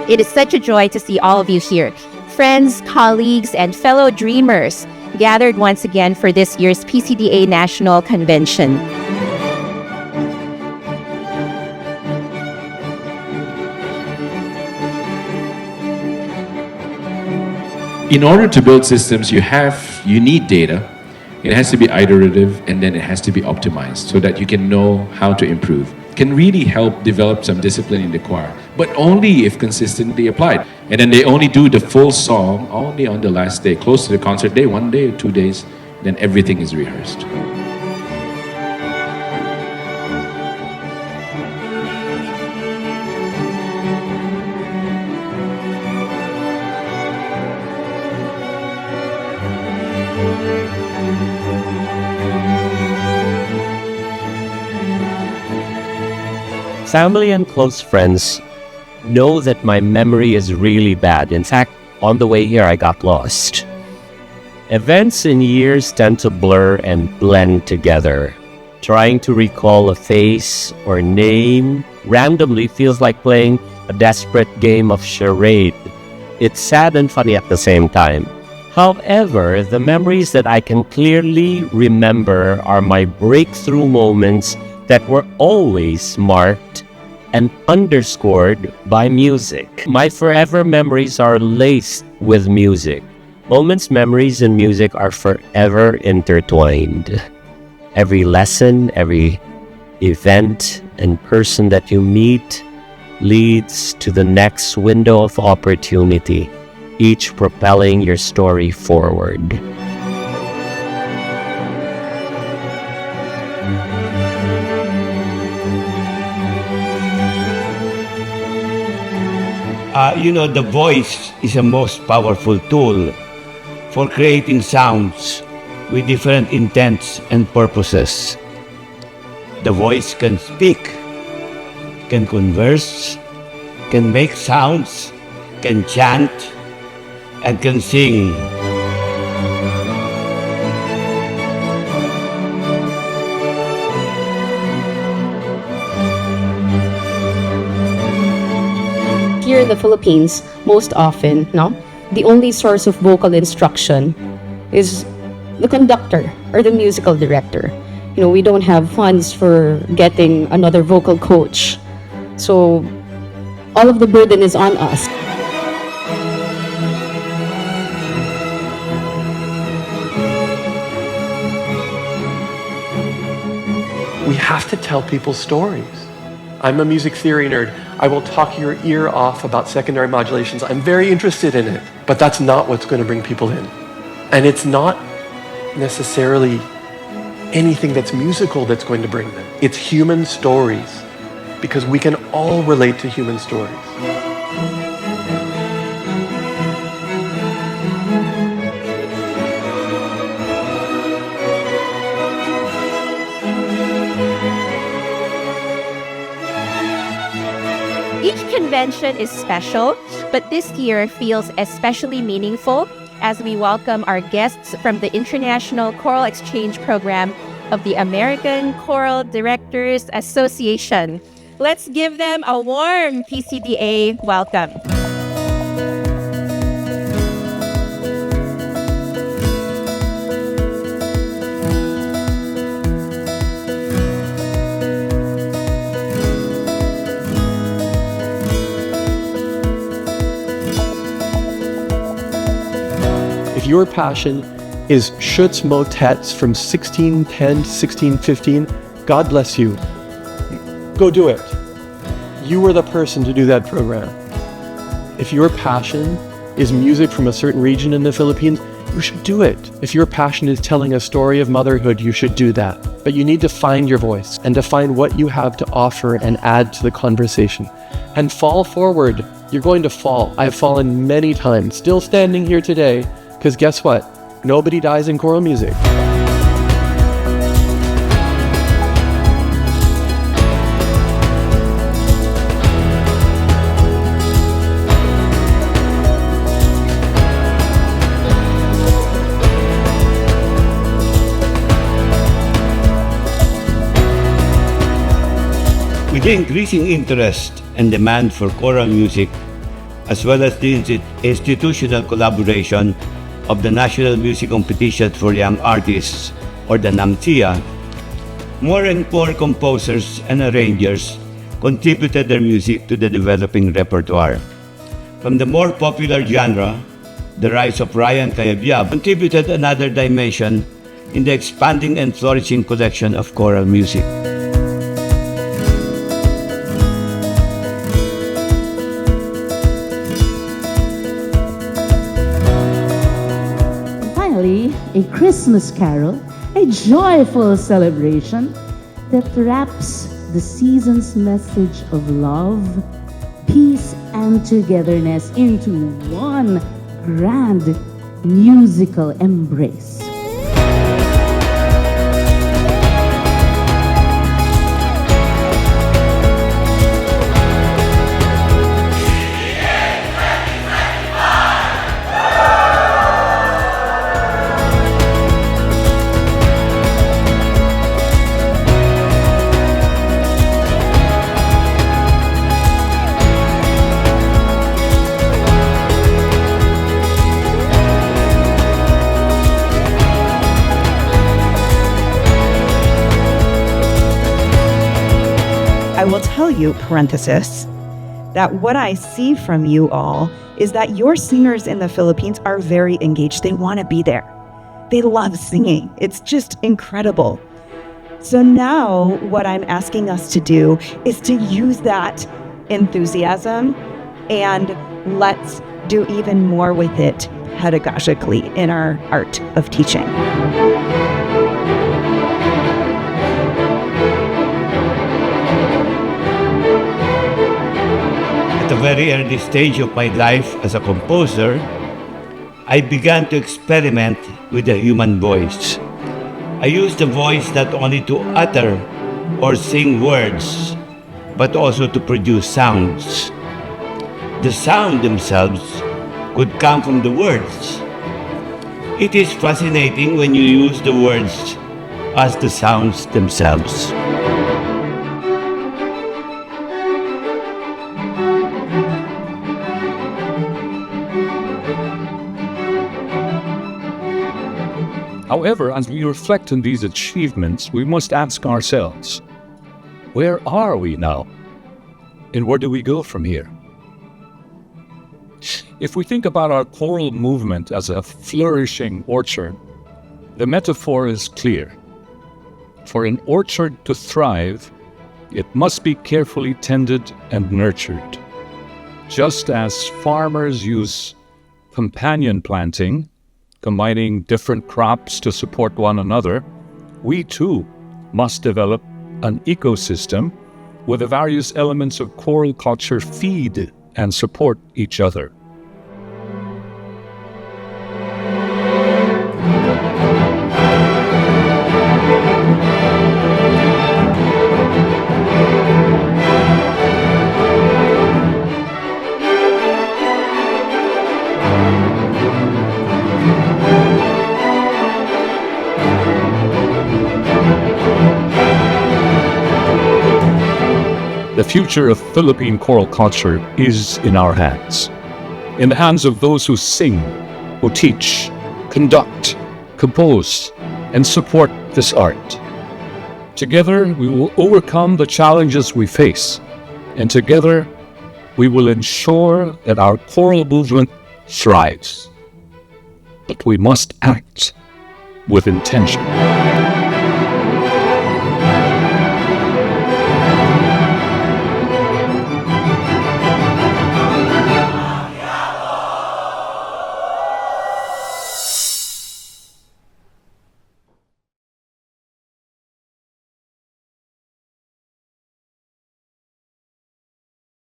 It is such a joy to see all of you here, friends, colleagues, and fellow dreamers gathered once again for this year's PCDA National Convention. In order to build systems, you need data. It has to be iterative, and then it has to be optimized so that you can know how to improve. It can really help develop some discipline in the choir, but only if consistently applied. And then they only do the full song only on the last day, close to the concert day, 1 day or 2 days, then everything is rehearsed. Family and close friends know that my memory is really bad. In fact, on the way here, I got lost. Events and years tend to blur and blend together. Trying to recall a face or name randomly feels like playing a desperate game of charade. It's sad and funny at the same time. However, the memories that I can clearly remember are my breakthrough moments that were always marked and underscored by music. My forever memories are laced with music. Moments, memories, and music are forever intertwined. Every lesson, every event, and person that you meet leads to the next window of opportunity, each propelling your story forward. The voice is a most powerful tool for creating sounds with different intents and purposes. The voice can speak, can converse, can make sounds, can chant, and can sing. Here in the Philippines, most often, the only source of vocal instruction is the conductor or the musical director. We don't have funds for getting another vocal coach. So all of the burden is on us. We have to tell people stories. I'm a music theory nerd. I will talk your ear off about secondary modulations. I'm very interested in it, but that's not what's going to bring people in. And it's not necessarily anything that's musical that's going to bring them. It's human stories, because we can all relate to human stories. Each convention is special, but this year feels especially meaningful as we welcome our guests from the International Choral Exchange Program of the American Choral Directors Association. Let's give them a warm PCDA welcome. If your passion is Schutz's motets from 1610 to 1615, God bless you. Go do it. You were the person to do that program. If your passion is music from a certain region in the Philippines, you should do it. If your passion is telling a story of motherhood, you should do that. But you need to find your voice and to find what you have to offer and add to the conversation. And fall forward. You're going to fall. I've fallen many times, still standing here today, because guess what? Nobody dies in choral music. With the increasing interest and demand for choral music, as well as the institutional collaboration of the National Music Competition for Young Artists, or the NAMCIA, more and more composers and arrangers contributed their music to the developing repertoire. From the more popular genre, the rise of Ryan Pagyabong contributed another dimension in the expanding and flourishing collection of choral music. Finally, a Christmas carol, a joyful celebration that wraps the season's message of love, peace, and togetherness into one grand musical embrace. I will tell you, parenthesis, that what I see from you all is that your singers in the Philippines are very engaged. They want to be there. They love singing. It's just incredible. So now what I'm asking us to do is to use that enthusiasm and let's do even more with it pedagogically in our art of teaching. At a very early stage of my life as a composer, I began to experiment with the human voice. I used the voice not only to utter or sing words, but also to produce sounds. The sound themselves could come from the words. It is fascinating when you use the words as the sounds themselves. However, as we reflect on these achievements, we must ask ourselves, where are we now? And where do we go from here? If we think about our choral movement as a flourishing orchard, the metaphor is clear. For an orchard to thrive, it must be carefully tended and nurtured. Just as farmers use companion planting, combining different crops to support one another, we too must develop an ecosystem where the various elements of choral culture feed and support each other. The future of Philippine choral culture is in our hands. In the hands of those who sing, who teach, conduct, compose, and support this art. Together, we will overcome the challenges we face, and together, we will ensure that our choral movement thrives. But we must act with intention.